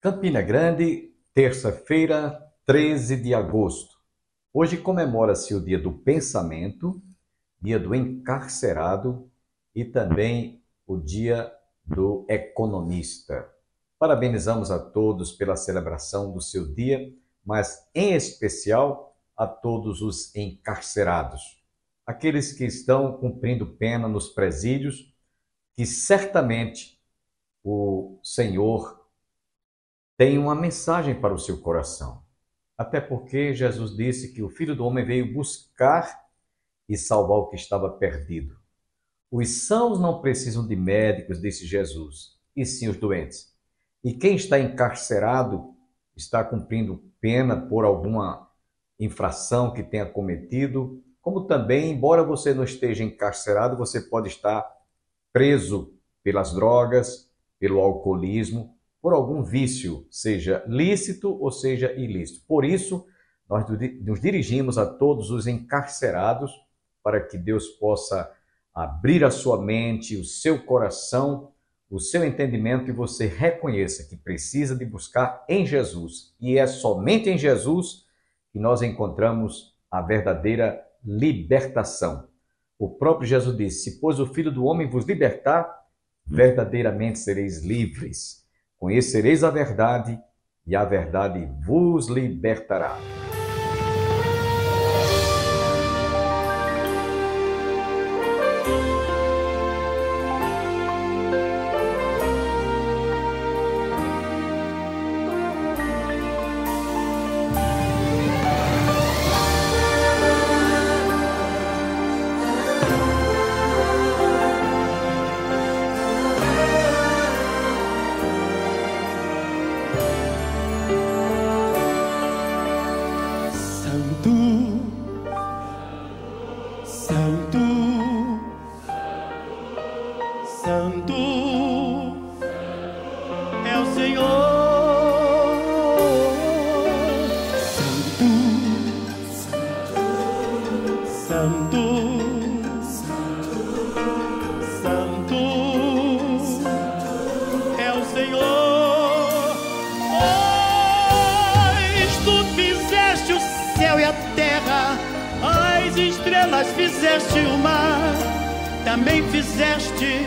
Campina Grande, terça-feira, 13 de agosto. Hoje comemora-se o Dia do Pensamento, Dia do Encarcerado e também o Dia do Economista. Parabenizamos a todos pela celebração do seu dia, mas em especial a todos os encarcerados, aqueles que estão cumprindo pena nos presídios, que certamente o Senhor tem uma mensagem para o seu coração. Até porque Jesus disse que o Filho do Homem veio buscar e salvar o que estava perdido. Os sãos não precisam de médicos, disse Jesus, e sim os doentes. E quem está encarcerado, está cumprindo pena por alguma infração que tenha cometido, como também, embora você não esteja encarcerado, você pode estar preso pelas drogas, pelo alcoolismo, por algum vício, seja lícito ou seja ilícito. Por isso, nós nos dirigimos a todos os encarcerados para que Deus possa abrir a sua mente, o seu coração, o seu entendimento e você reconheça que precisa de buscar em Jesus. E é somente em Jesus que nós encontramos a verdadeira libertação. O próprio Jesus disse: "Se, pois, o Filho do Homem vos libertar, verdadeiramente sereis livres. Conhecereis a verdade e a verdade vos libertará." Santo é o Senhor. Santo, Santo é o Senhor. Pois tu fizeste o céu e a terra, as estrelas fizeste o mar, também fizeste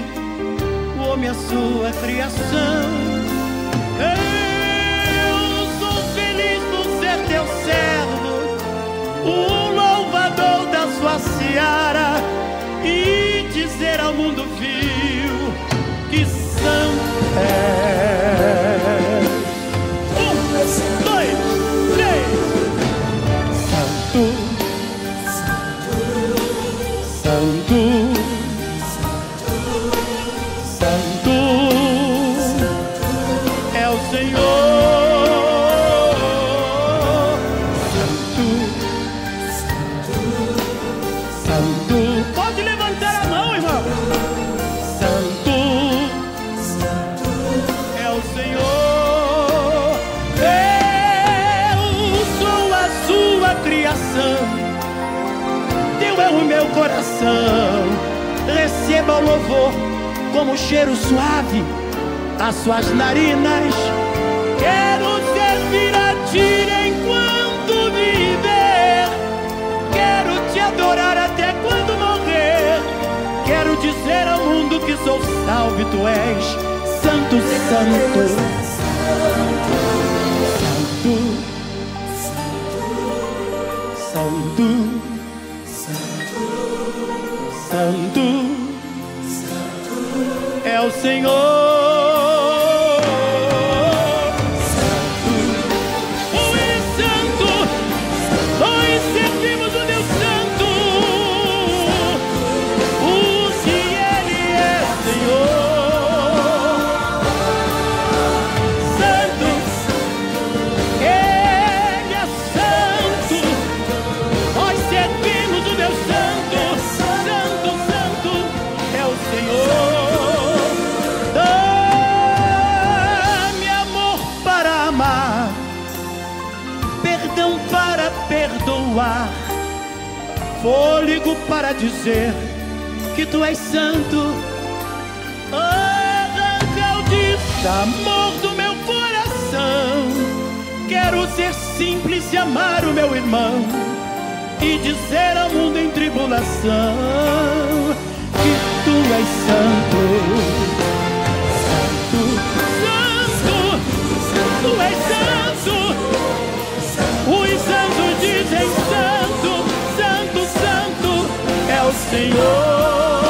o homem a sua criação. Eu sou feliz por ser teu servo, o louvador da sua seara, e dizer ao mundo vil que santo é. 1, 2, 3. Santo, Santo, Santo é o Senhor. Santo, Santo. Pode levantar a mão, irmão. Santo é o Senhor. Eu sou a sua criação, teu é o meu coração. Receba o louvor como cheiro suave às suas narinas. Quero servir a ti enquanto viver, quero te adorar até quando morrer. Quero dizer ao mundo que sou salvo e tu és santo, santo, santo, santo, santo é o Senhor. Fôlego para dizer que tu és santo. Arranca o desamor do meu coração. quero ser simples e amar o meu irmão, e dizer ao mundo em tribulação que tu és santo, santo, santo, tu és santo. Os anjos dizem santo, santo, santo é o Senhor.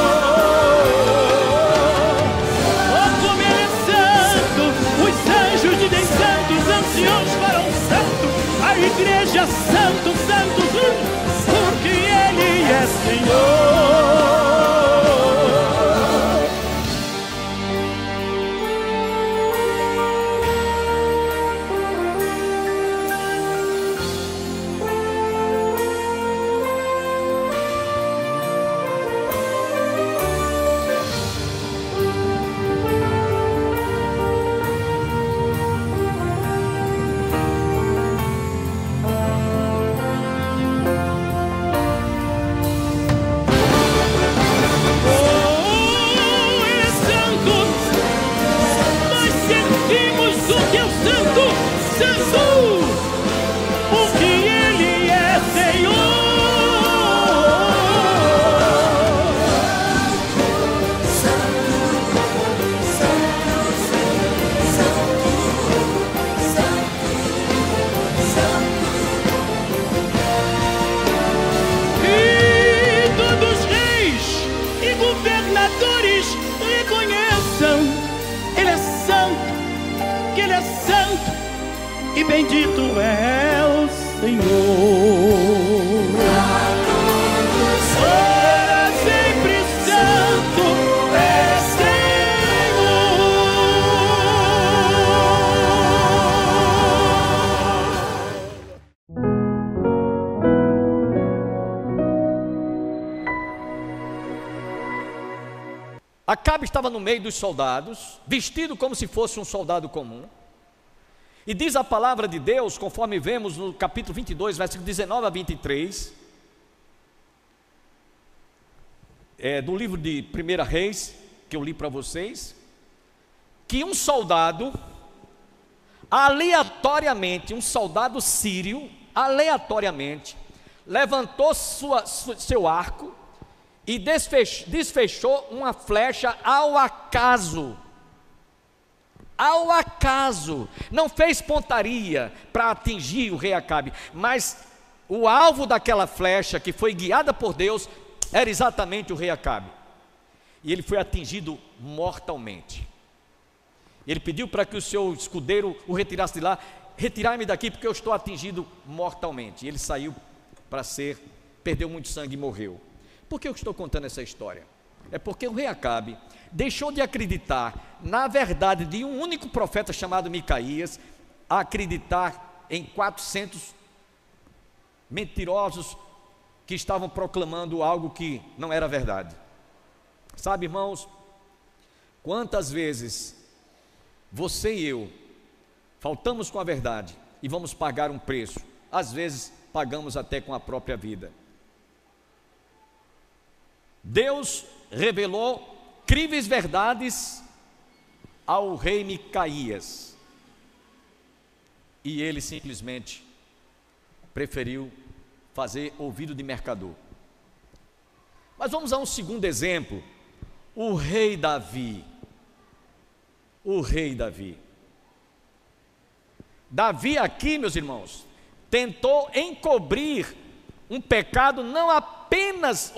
Oh, como Ele é santo! Os anjos dizem santo, os anciãos falam santo, a igreja santo, santo, porque Ele é Senhor. E bendito é o Senhor, para sempre santo é Senhor. Acabe estava no meio dos soldados, vestido como se fosse um soldado comum. E diz a palavra de Deus, conforme vemos no capítulo 22, versículo 19 a 23, do livro de 1 Reis, que eu li para vocês, que um soldado, aleatoriamente, um soldado sírio, aleatoriamente, levantou seu arco e desfechou uma flecha ao acaso. Ao acaso, não fez pontaria para atingir o rei Acabe, mas o alvo daquela flecha, que foi guiada por Deus, era exatamente o rei Acabe, e ele foi atingido mortalmente. Ele pediu para que o seu escudeiro o retirasse de lá. Retirai-me daqui porque eu estou atingido mortalmente. E ele saiu perdeu muito sangue e morreu. Por que eu estou contando essa história? É porque o rei Acabe deixou de acreditar na verdade de um único profeta chamado Micaías, a acreditar em 400 mentirosos que estavam proclamando algo que não era verdade. Sabe, irmãos, quantas vezes você e eu faltamos com a verdade e vamos pagar um preço, às vezes pagamos até com a própria vida. Deus revelou incríveis verdades ao rei Micaías, e ele simplesmente preferiu fazer ouvido de mercador. Mas vamos a um segundo exemplo, o rei Davi. O rei Davi. Davi aqui, meus irmãos, tentou encobrir um pecado, não apenas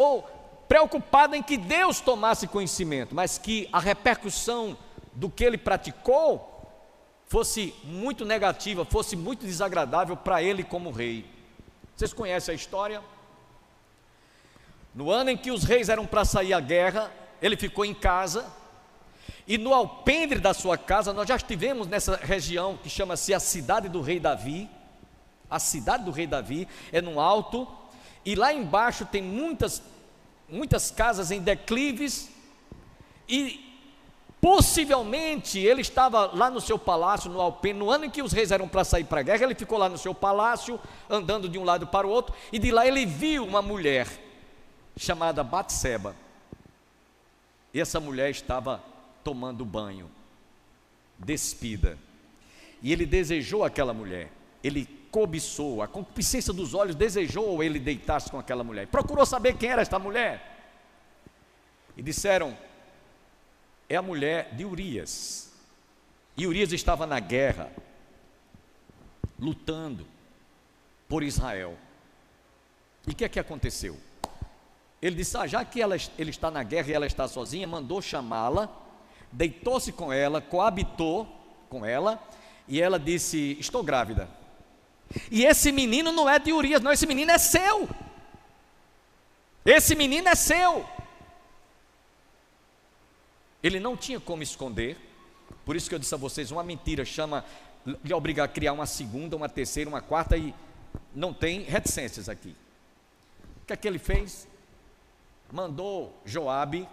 preocupado em que Deus tomasse conhecimento, mas que a repercussão do que ele praticou fosse muito negativa, fosse muito desagradável para ele como rei. Vocês conhecem a história? No ano em que os reis eram para sair à guerra, ele ficou em casa, e no alpendre da sua casa, nós já estivemos nessa região que chama-se a cidade do rei Davi. A cidade do rei Davi é no alto, e lá embaixo tem muitas casas em declives, e possivelmente ele estava lá no seu palácio, no alpendre, no ano em que os reis eram para sair para a guerra. Ele ficou lá no seu palácio, andando de um lado para o outro, e de lá ele viu uma mulher chamada Batseba, e essa mulher estava tomando banho, despida, e ele desejou aquela mulher. ele cobiçou, a concupiscência dos olhos desejou ele deitar-se com aquela mulher. Procurou saber quem era esta mulher. E disseram: é a mulher de Urias. E Urias estava na guerra, lutando por Israel. E o que é que aconteceu? Ele disse: já que ele está na guerra e ela está sozinha, mandou chamá-la, deitou-se com ela, coabitou com ela, e ela disse: estou grávida. E esse menino não é de Urias, não, esse menino é seu. Esse menino é seu. Ele não tinha como esconder. Por isso que eu disse a vocês, uma mentira lhe obriga a criar uma segunda, uma terceira, uma quarta, e não tem reticências aqui. O que é que ele fez? Mandou Joabe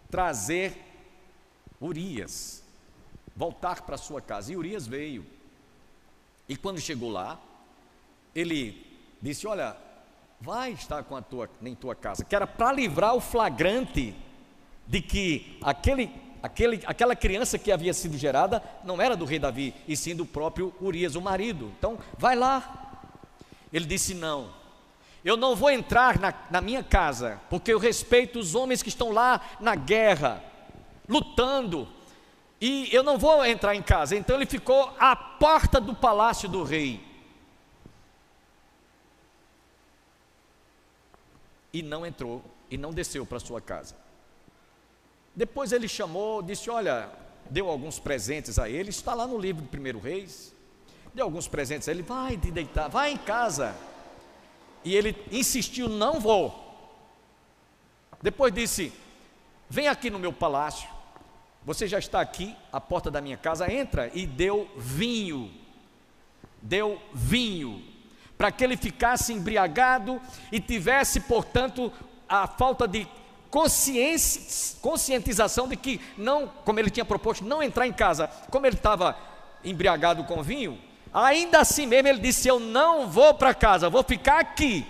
trazer Urias, voltar para sua casa. E Urias veio. E quando chegou lá, ele disse: olha, vai estar em tua casa, que era para livrar o flagrante de que aquela criança que havia sido gerada não era do rei Davi, e sim do próprio Urias, o marido. Então, vai lá. Ele disse: não, eu não vou entrar na minha casa, porque eu respeito os homens que estão lá na guerra, lutando, e eu não vou entrar em casa. Então ele ficou à porta do palácio do rei, e não entrou, e não desceu para sua casa. Depois ele chamou, disse: olha, deu alguns presentes a ele, está lá no livro de 1 Reis, deu alguns presentes a ele: vai te deitar, vai em casa. E ele insistiu: não vou. Depois disse: vem aqui no meu palácio, você já está aqui, à porta da minha casa, entra. E deu vinho, para que ele ficasse embriagado e tivesse, portanto, a falta de conscientização de que não, como ele tinha proposto, não entrar em casa. Como ele estava embriagado com vinho, ainda assim mesmo ele disse: eu não vou para casa, vou ficar aqui.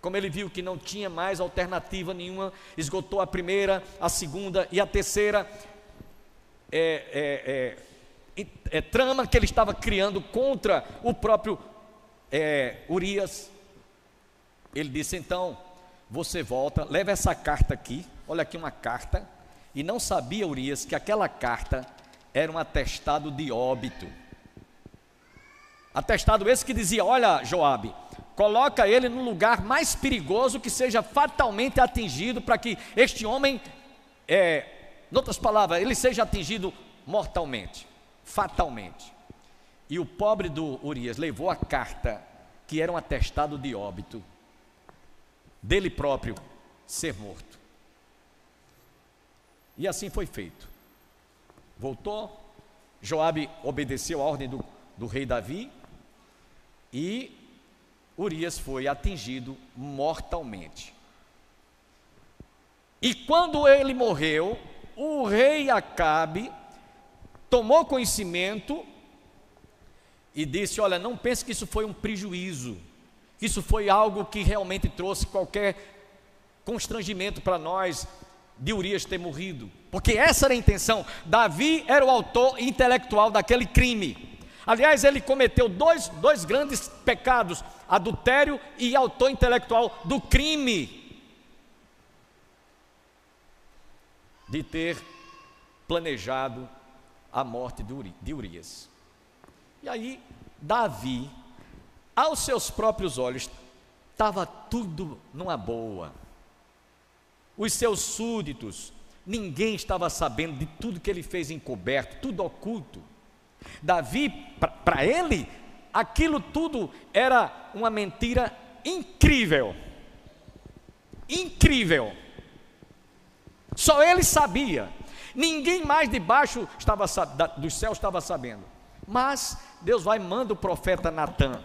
Como ele viu que não tinha mais alternativa nenhuma, esgotou a primeira, a segunda e a terceira trama que ele estava criando contra o próprio Urias, ele disse: então, você volta, leva essa carta aqui, olha aqui uma carta. E não sabia Urias que aquela carta era um atestado de óbito. Atestado esse que dizia: olha, Joabe, coloca ele no lugar mais perigoso, que seja fatalmente atingido, para que este homem, em outras palavras, ele seja atingido mortalmente, fatalmente. E o pobre do Urias levou a carta, que era um atestado de óbito, dele próprio ser morto. E assim foi feito. Voltou, Joabe obedeceu a ordem do rei Davi, e Urias foi atingido mortalmente. E quando ele morreu, o rei Acabe tomou conhecimento e disse: olha, não pense que isso foi um prejuízo, que isso foi algo que realmente trouxe qualquer constrangimento para nós, de Urias ter morrido, porque essa era a intenção. Davi era o autor intelectual daquele crime. Aliás, ele cometeu dois grandes pecados: adultério e autor intelectual do crime de ter planejado a morte de Urias. E aí, Davi, aos seus próprios olhos, estava tudo numa boa. Os seus súditos, ninguém estava sabendo de tudo que ele fez encoberto, tudo oculto. Davi, para ele, aquilo tudo era uma mentira incrível. Incrível. Só ele sabia. Ninguém mais debaixo dos céus estava sabendo. Mas Deus vai e manda o profeta Natã.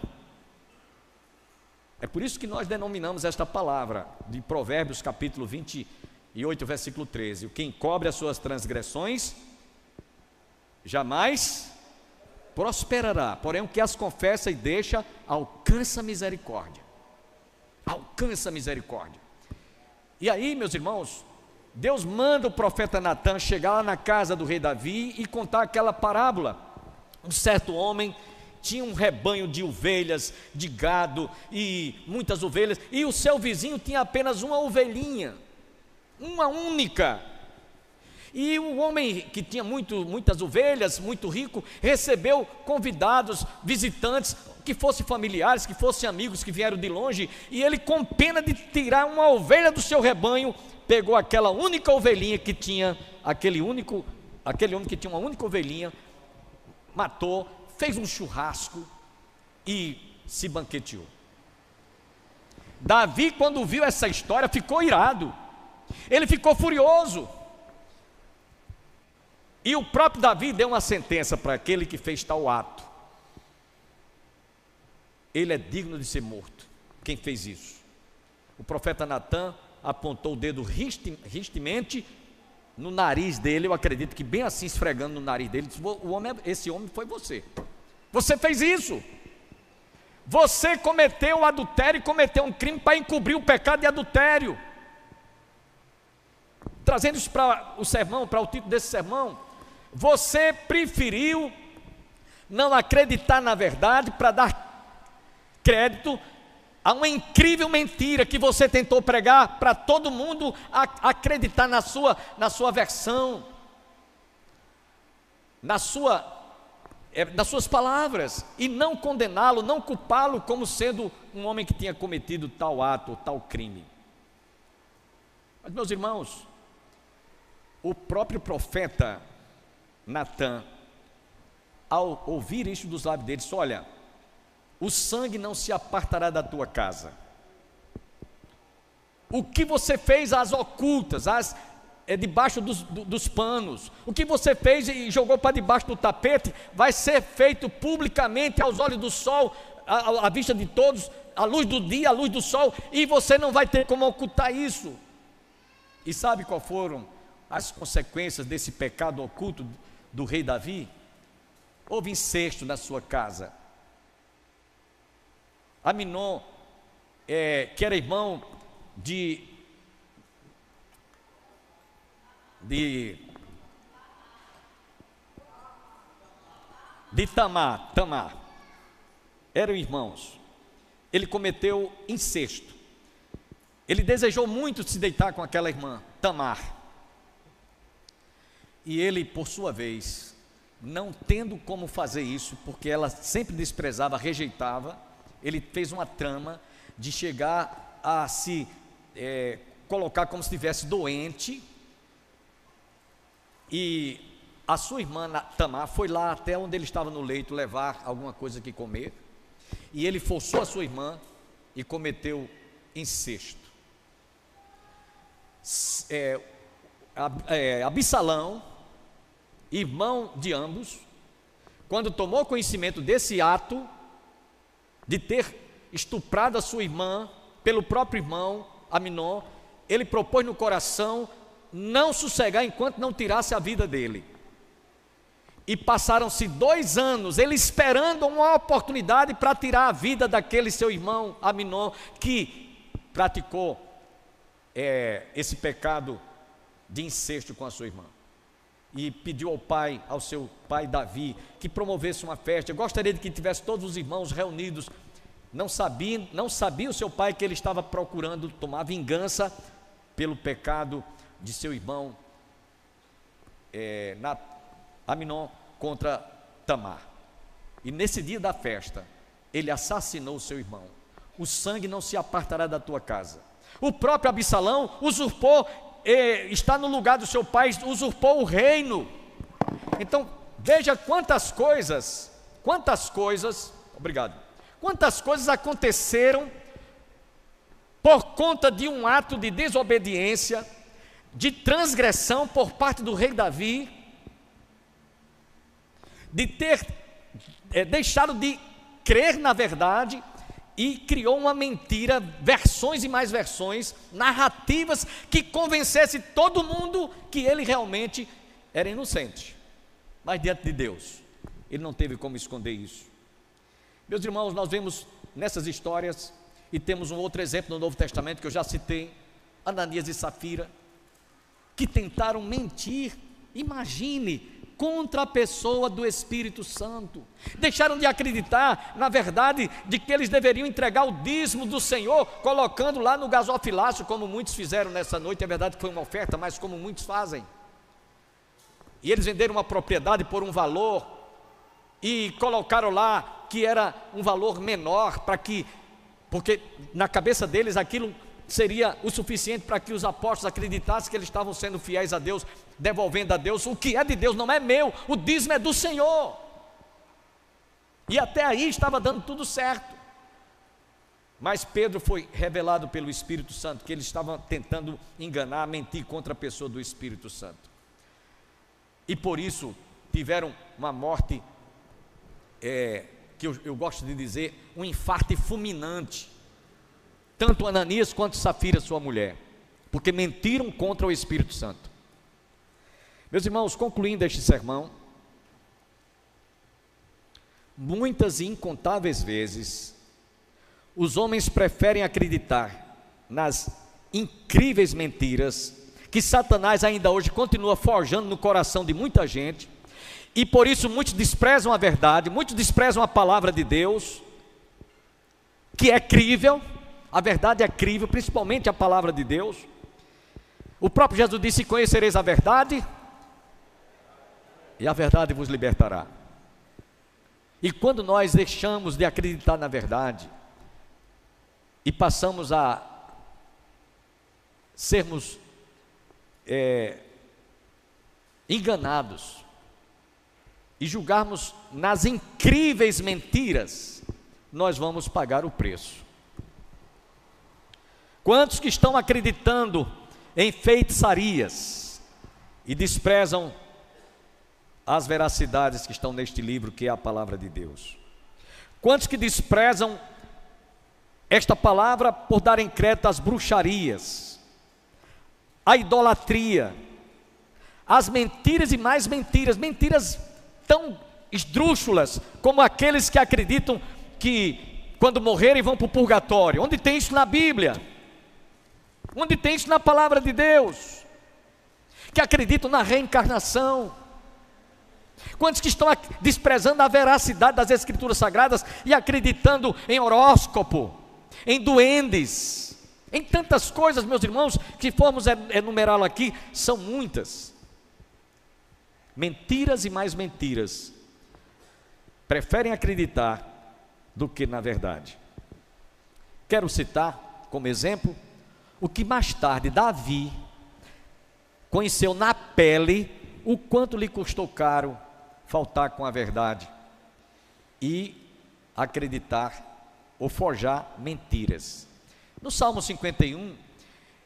É por isso que nós denominamos esta palavra de Provérbios capítulo 28, versículo 13: o quem cobre as suas transgressões jamais prosperará, porém o que as confessa e deixa alcança misericórdia. Alcança misericórdia. E aí, meus irmãos, Deus manda o profeta Natã chegar lá na casa do rei Davi e contar aquela parábola, Um certo homem tinha um rebanho de ovelhas, de gado e muitas ovelhas, e o seu vizinho tinha apenas uma ovelhinha, uma única. E o homem que tinha muitas ovelhas, muito rico, recebeu convidados, visitantes, que fossem familiares, que fossem amigos que vieram de longe, e ele, com pena de tirar uma ovelha do seu rebanho, pegou aquela única ovelhinha que tinha, aquele homem que tinha uma única ovelhinha, matou, fez um churrasco e se banqueteou. Davi, quando viu essa história, ficou irado, ele ficou furioso, e o próprio Davi deu uma sentença para aquele que fez tal ato: ele é digno de ser morto, quem fez isso. O profeta Natã apontou o dedo ristemente no nariz dele, eu acredito que bem assim, esfregando no nariz dele, disse: esse homem foi você, você fez isso, você cometeu adultério e cometeu um crime para encobrir o pecado de adultério. Trazendo isso para o sermão, para o título desse sermão: você preferiu não acreditar na verdade para dar crédito a uma incrível mentira que você tentou pregar para todo mundo acreditar na sua versão, nas suas palavras, e não condená-lo, não culpá-lo como sendo um homem que tinha cometido tal ato, tal crime. Mas, meus irmãos, o próprio profeta Natã, ao ouvir isso dos lábios dele, disse: olha, o sangue não se apartará da tua casa. O que você fez às ocultas, debaixo dos panos, o que você fez e jogou para debaixo do tapete, vai ser feito publicamente aos olhos do sol, à vista de todos, à luz do dia, à luz do sol, e você não vai ter como ocultar isso. E sabe qual foram as consequências desse pecado oculto do rei Davi? Houve incesto na sua casa. Aminon, que era irmão de Tamar, eram irmãos. Ele cometeu incesto. Ele desejou muito se deitar com aquela irmã, Tamar. E ele, por sua vez, não tendo como fazer isso, porque ela sempre desprezava, rejeitava, ele fez uma trama de chegar a se colocar como se estivesse doente, e a sua irmã Tamar foi lá até onde ele estava no leito levar alguma coisa que comer, e ele forçou a sua irmã e cometeu incesto. Absalão, irmão de ambos, quando tomou conhecimento desse ato, de ter estuprado a sua irmã pelo próprio irmão Aminon, ele propôs no coração não sossegar enquanto não tirasse a vida dele. E passaram-se 2 anos, ele esperando uma oportunidade para tirar a vida daquele seu irmão Aminon, que praticou esse pecado de incesto com a sua irmã. E pediu ao seu pai Davi, que promovesse uma festa. Eu gostaria de que tivesse todos os irmãos reunidos. Não sabia o seu pai que ele estava procurando tomar vingança pelo pecado de seu irmão Aminon contra Tamar. E nesse dia da festa, ele assassinou o seu irmão. O sangue não se apartará da tua casa. O próprio Absalão usurpou, está no lugar do seu pai, usurpou o reino. Então veja quantas coisas aconteceram por conta de um ato de desobediência, de transgressão por parte do rei Davi, de ter deixado de crer na verdade, e criou uma mentira, versões e mais versões, narrativas que convencesse todo mundo que ele realmente era inocente. Mas diante de Deus, ele não teve como esconder isso. Meus irmãos, nós vemos nessas histórias, e temos um outro exemplo no Novo Testamento que eu já citei, Ananias e Safira, que tentaram mentir. Imagine contra a pessoa do Espírito Santo. Deixaram de acreditar na verdade de que eles deveriam entregar o dízimo do Senhor, colocando lá no gasofilácio, como muitos fizeram nessa noite. É verdade que foi uma oferta, mas como muitos fazem. E eles venderam uma propriedade por um valor e colocaram lá que era um valor menor, porque na cabeça deles aquilo seria o suficiente para que os apóstolos acreditassem que eles estavam sendo fiéis a Deus, devolvendo a Deus. O que é de Deus não é meu, o dízimo é do Senhor. E até aí estava dando tudo certo. Mas Pedro foi revelado pelo Espírito Santo que eles estavam tentando enganar, mentir contra a pessoa do Espírito Santo. E por isso tiveram uma morte, que eu gosto de dizer, um infarto fulminante. Tanto Ananias quanto Safira, sua mulher, porque mentiram contra o Espírito Santo. Meus irmãos, concluindo este sermão, muitas e incontáveis vezes, os homens preferem acreditar nas incríveis mentiras que Satanás ainda hoje continua forjando no coração de muita gente, e por isso muitos desprezam a verdade, muitos desprezam a palavra de Deus, que é crível. A verdade é crível, principalmente a palavra de Deus. O próprio Jesus disse: conhecereis a verdade, e a verdade vos libertará. E quando nós deixamos de acreditar na verdade, e passamos a sermos enganados, e julgarmos nas incríveis mentiras, nós vamos pagar o preço. Quantos que estão acreditando em feitiçarias e desprezam as veracidades que estão neste livro, que é a palavra de Deus? Quantos que desprezam esta palavra por darem crédito às bruxarias, à idolatria, às mentiras e mais mentiras, mentiras tão esdrúxulas como aqueles que acreditam que quando morrerem vão para o purgatório? Onde tem isso na Bíblia? Onde tem isso na palavra de Deus? Que acreditam na reencarnação. Quantos que estão desprezando a veracidade das Escrituras Sagradas e acreditando em horóscopo, em duendes, em tantas coisas, meus irmãos, que formos enumerá-lo aqui, são muitas. Mentiras e mais mentiras. Preferem acreditar do que na verdade. Quero citar como exemplo o que mais tarde Davi conheceu na pele, o quanto lhe custou caro faltar com a verdade e acreditar ou forjar mentiras. No Salmo 51,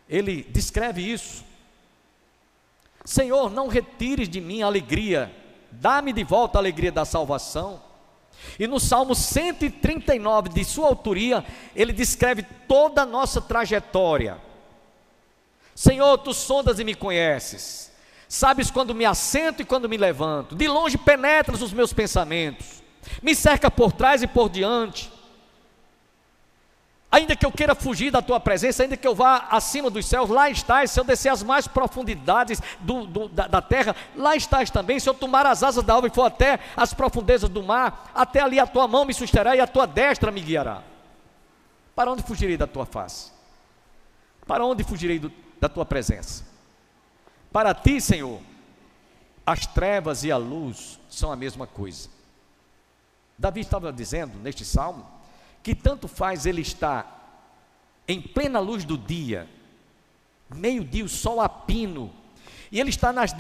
ele descreve isso: Senhor, não retires de mim a alegria, dá-me de volta a alegria da salvação. E no Salmo 139, de sua autoria, ele descreve toda a nossa trajetória. Senhor, tu sondas e me conheces, sabes quando me assento e quando me levanto, de longe penetras os meus pensamentos, me cerca por trás e por diante. Ainda que eu queira fugir da tua presença, ainda que eu vá acima dos céus, lá estás. Se eu descer às mais profundidades da terra, lá estás também. Se eu tomar as asas da alva e for até as profundezas do mar, até ali a tua mão me susterá e a tua destra me guiará. Para onde fugirei da tua face? Para onde fugirei da tua presença? Para ti, Senhor, as trevas e a luz são a mesma coisa. Davi estava dizendo neste salmo que tanto faz ele estar em plena luz do dia, meio-dia, o sol a pino, e ele está nas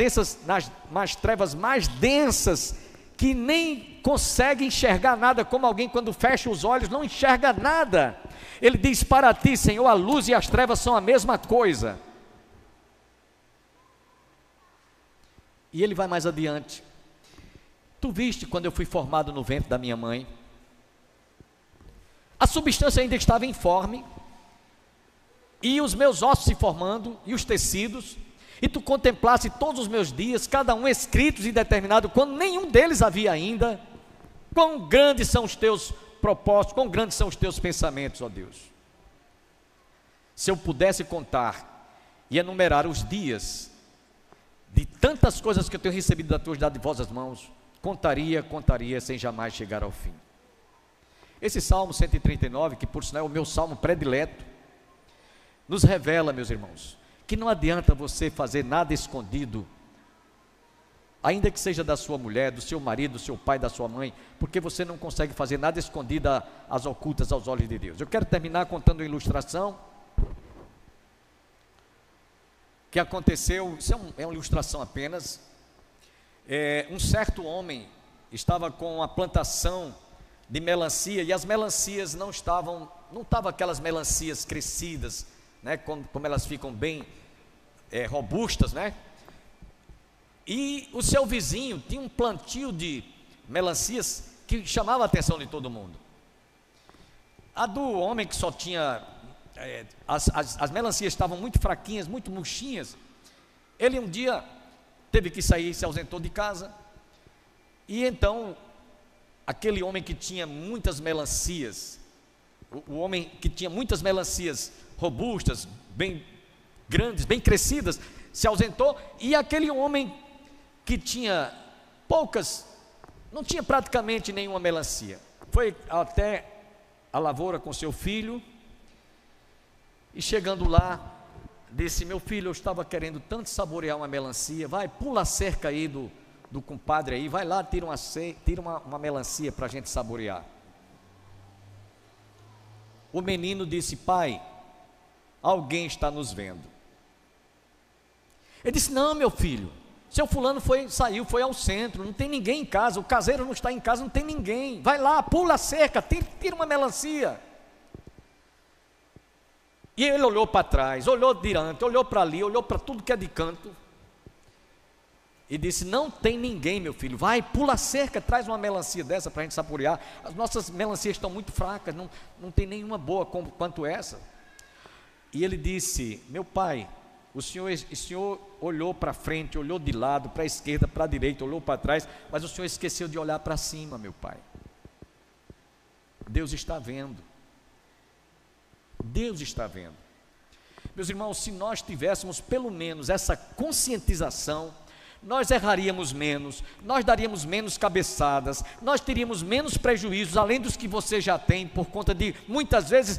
trevas mais densas, que nem consegue enxergar nada, como alguém quando fecha os olhos não enxerga nada. Ele diz: para ti, Senhor, a luz e as trevas são a mesma coisa. E ele vai mais adiante: tu viste quando eu fui formado no ventre da minha mãe, a substância ainda estava informe, e os meus ossos se formando, e os tecidos, e tu contemplaste todos os meus dias, cada um escritos e determinado, quando nenhum deles havia ainda. Quão grandes são os teus propósitos, quão grandes são os teus pensamentos, ó Deus. Se eu pudesse contar e enumerar os dias de tantas coisas que eu tenho recebido das tuas dadivosas mãos, contaria sem jamais chegar ao fim. Esse Salmo 139, que por sinal é o meu salmo predileto, nos revela, meus irmãos, que não adianta você fazer nada escondido, ainda que seja da sua mulher, do seu marido, do seu pai, da sua mãe, porque você não consegue fazer nada escondido às ocultas aos olhos de Deus. Eu quero terminar contando uma ilustração que aconteceu. Isso é uma ilustração apenas. Um certo homem estava com uma plantação de melancia, e as melancias não estavam aquelas melancias crescidas, né, como elas ficam bem robustas, né? E o seu vizinho tinha um plantio de melancias que chamava a atenção de todo mundo. A do homem que só tinha, as melancias estavam muito fraquinhas, muito murchinhas. Ele um dia teve que sair, se ausentou de casa, e então aquele homem que tinha muitas melancias, o homem que tinha muitas melancias robustas, bem grandes, bem crescidas, se ausentou, e aquele homem que tinha poucas, não tinha praticamente nenhuma melancia, foi até a lavoura com seu filho, e chegando lá, disse: meu filho, eu estava querendo tanto saborear uma melancia, vai, pula a cerca aí do compadre aí, vai lá, tira uma melancia para a gente saborear. O menino disse: pai, alguém está nos vendo. Ele disse: não, meu filho, seu fulano saiu, foi ao centro, não tem ninguém em casa, o caseiro não está em casa, não tem ninguém, vai lá, pula a cerca, tira uma melancia. E ele olhou para trás, olhou diante, olhou para ali, olhou para tudo que é de canto, e disse: não tem ninguém, meu filho, vai, pula a cerca, traz uma melancia dessa para a gente saborear, as nossas melancias estão muito fracas, não tem nenhuma boa quanto essa. E ele disse: meu pai, o senhor olhou para frente, olhou de lado, para a esquerda, para a direita, olhou para trás, mas o senhor esqueceu de olhar para cima, meu pai. Deus está vendo. Deus está vendo. Meus irmãos, se nós tivéssemos pelo menos essa conscientização, nós erraríamos menos, nós daríamos menos cabeçadas, nós teríamos menos prejuízos, além dos que você já tem, por conta de, muitas vezes,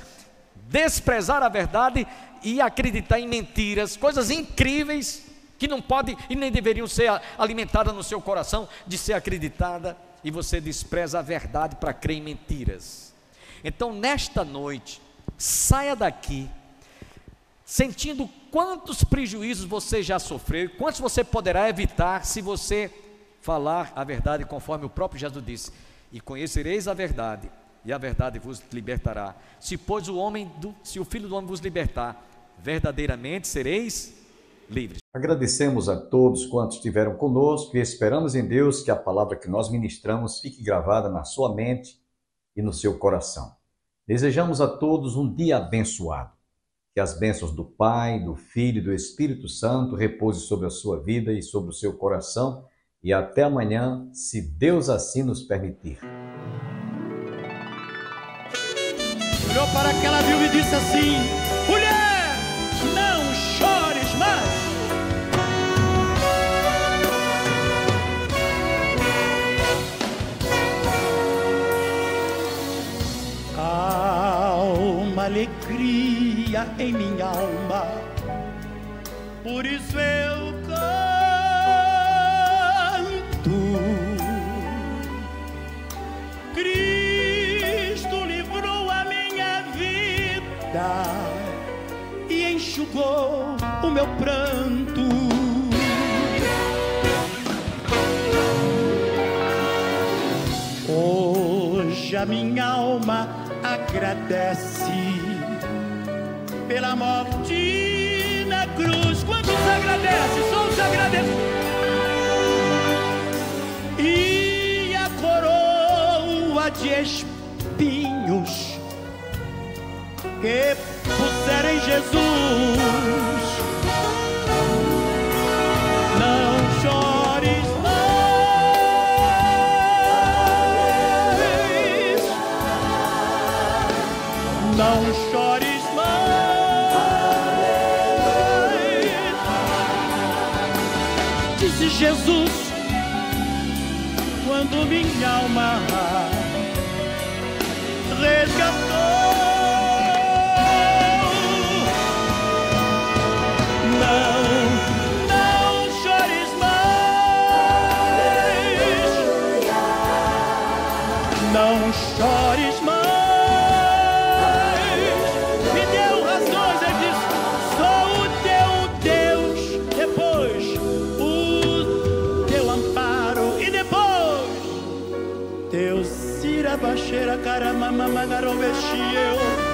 desprezar a verdade e acreditar em mentiras, coisas incríveis, que não podem e nem deveriam ser alimentadas no seu coração, de ser acreditada, e você despreza a verdade para crer em mentiras. Então, nesta noite, saia daqui sentindo quantos prejuízos você já sofreu, quantos você poderá evitar se você falar a verdade, conforme o próprio Jesus disse: e conhecereis a verdade, e a verdade vos libertará. Se o Filho do Homem vos libertar, verdadeiramente sereis livres. Agradecemos a todos quantos estiveram conosco e esperamos em Deus que a palavra que nós ministramos fique gravada na sua mente e no seu coração. Desejamos a todos um dia abençoado. Que as bênçãos do Pai, do Filho e do Espírito Santo repousem sobre a sua vida e sobre o seu coração. E até amanhã, se Deus assim nos permitir. Olhou para aquela viúva e disse assim: mulher, não chores mais. Há uma alegria em minha alma, por isso eu canto. Cristo livrou a minha vida e enxugou o meu pranto. Hoje a minha alma agradece pela morte na cruz. Quantos agradecem? Só os agradecem. E a coroa de espinhos que puseram em Jesus. Não chores mais, não chores mais. disse Jesus quando minha alma resgatou. Não chores mais, não chores mais. Me deu razões, ele disse: sou o teu Deus. Depois o teu amparo, e depois teu sirabaxeira caramamamagarovexio.